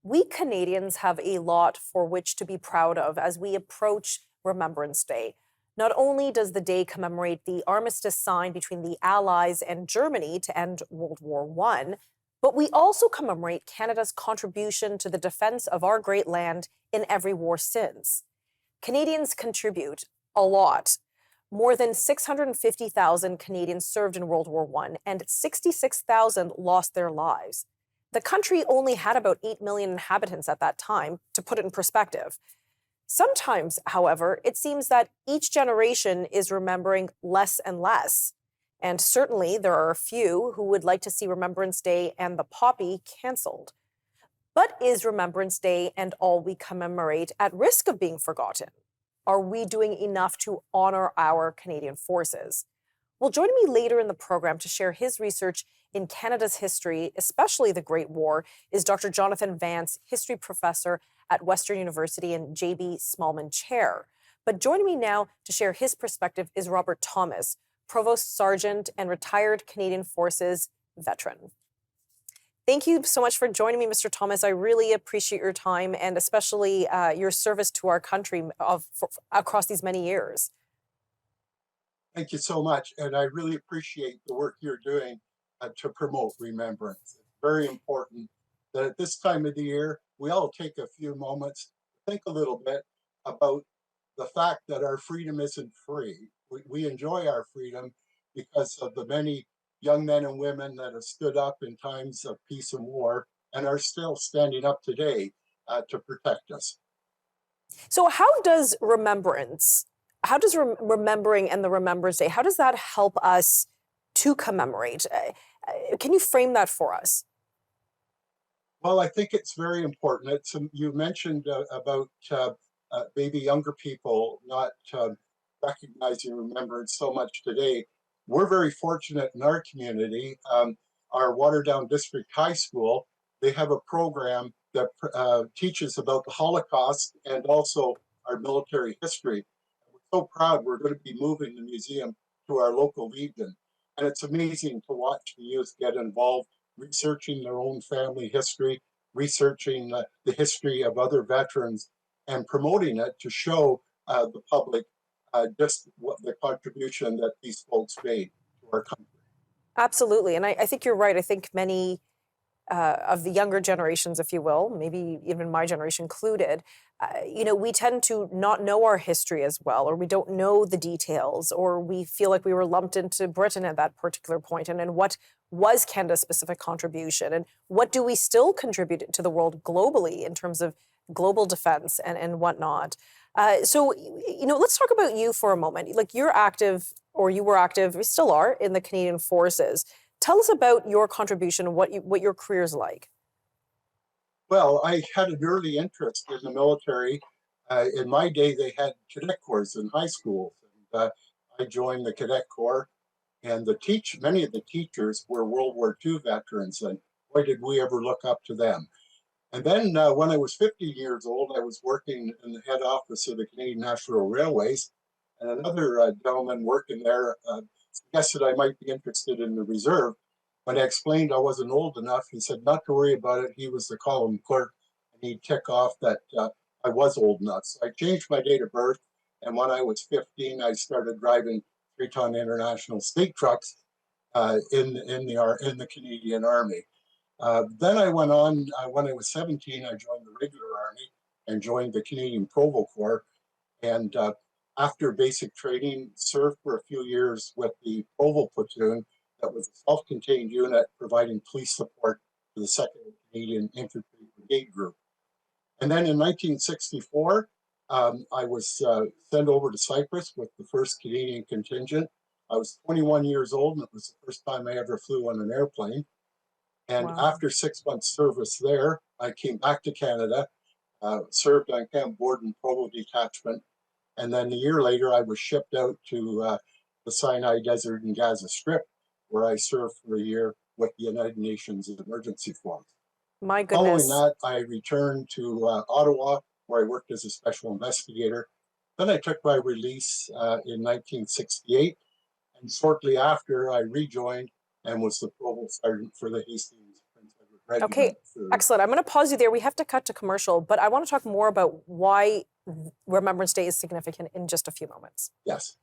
We Canadians have a lot for which to be proud of as we approach Remembrance Day. Not only does the day commemorate the armistice signed between the Allies and Germany to end World War I, but we also commemorate Canada's contribution to the defense of our great land in every war since. Canadians contribute a lot. More than 650,000 Canadians served in World War I, and 66,000 lost their lives. The country only had about 8 million inhabitants at that time, to put it in perspective. Sometimes, however, it seems that each generation is remembering less and less. And certainly, there are a few who would like to see Remembrance Day and the poppy cancelled. But is Remembrance Day and all we commemorate at risk of being forgotten? Are we doing enough to honor our Canadian forces? Well, joining me later in the program to share his research in Canada's history, especially the Great War, is Dr. Jonathan Vance, history professor at Western University and J.B. Smallman Chair. But joining me now to share his perspective is Robert Thomas, Provost Sergeant and retired Canadian Forces veteran. Thank you so much for joining me, Mr. Thomas. I really appreciate your time and especially your service to our country across these many years. Thank you so much. And I really appreciate the work you're doing to promote remembrance. It's very important that at this time of the year, we all take a few moments to think a little bit about the fact that our freedom isn't free. We enjoy our freedom because of the many young men and women that have stood up in times of peace and war and are still standing up today to protect us. So how does remembering and the Remembrance Day, how does that help us to commemorate? Can you frame that for us? Well, I think it's very important. You mentioned about maybe younger people not recognizing remembrance so much today. We're very fortunate in our community. Our Waterdown District High School, they have a program that teaches about the Holocaust and also our military history. We're so proud we're going to be moving the museum to our local region. And it's amazing to watch the youth get involved, researching their own family history, researching the history of other veterans, and promoting it to show the public just what the contribution that these folks made to our country. Absolutely. And I think you're right. I think many of the younger generations, if you will, maybe even my generation included, we tend to not know our history as well, or we don't know the details, or we feel like we were lumped into Britain at that particular point. And what was Canada's specific contribution? And what do we still contribute to the world globally in terms of global defense and whatnot? So, let's talk about you for a moment. Like you're active, or you were active, you still are, in the Canadian Forces. Tell us about your contribution, what your career's like. Well, I had an early interest in the military. In my day, they had cadet corps in high schools. And, I joined the cadet corps, and many of the teachers were World War II veterans, and boy, did we ever look up to them. And then when I was 15 years old, I was working in the head office of the Canadian National Railways, and another gentleman working there suggested I might be interested in the reserve. When I explained I wasn't old enough, he said not to worry about it. He was the column clerk, and he'd tick off that I was old enough. So I changed my date of birth, and when I was 15, I started driving 3-ton international state trucks in the Canadian Army. Then I went on, when I was 17, I joined the regular Army and joined the Canadian Provo Corps. And after basic training, served for a few years with the Provo Platoon that was a self-contained unit providing police support to the 2nd Canadian Infantry Brigade Group. And then in 1964, I was sent over to Cyprus with the 1st Canadian Contingent. I was 21 years old, and it was the first time I ever flew on an airplane. And Wow. after 6 months service there, I came back to Canada, served on Camp Borden Provo Detachment, and then a year later, I was shipped out to the Sinai Desert and Gaza Strip, where I served for a year with the United Nations Emergency Force. My Following goodness. that, I returned to Ottawa, where I worked as a special investigator. Then I took my release in 1968, and shortly after, I rejoined and was the provost sergeant for the Hastings Prince Edward regiment. Excellent. I'm going to pause you there. We have to cut to commercial, but I want to talk more about why Remembrance Day is significant in just a few moments. Yes.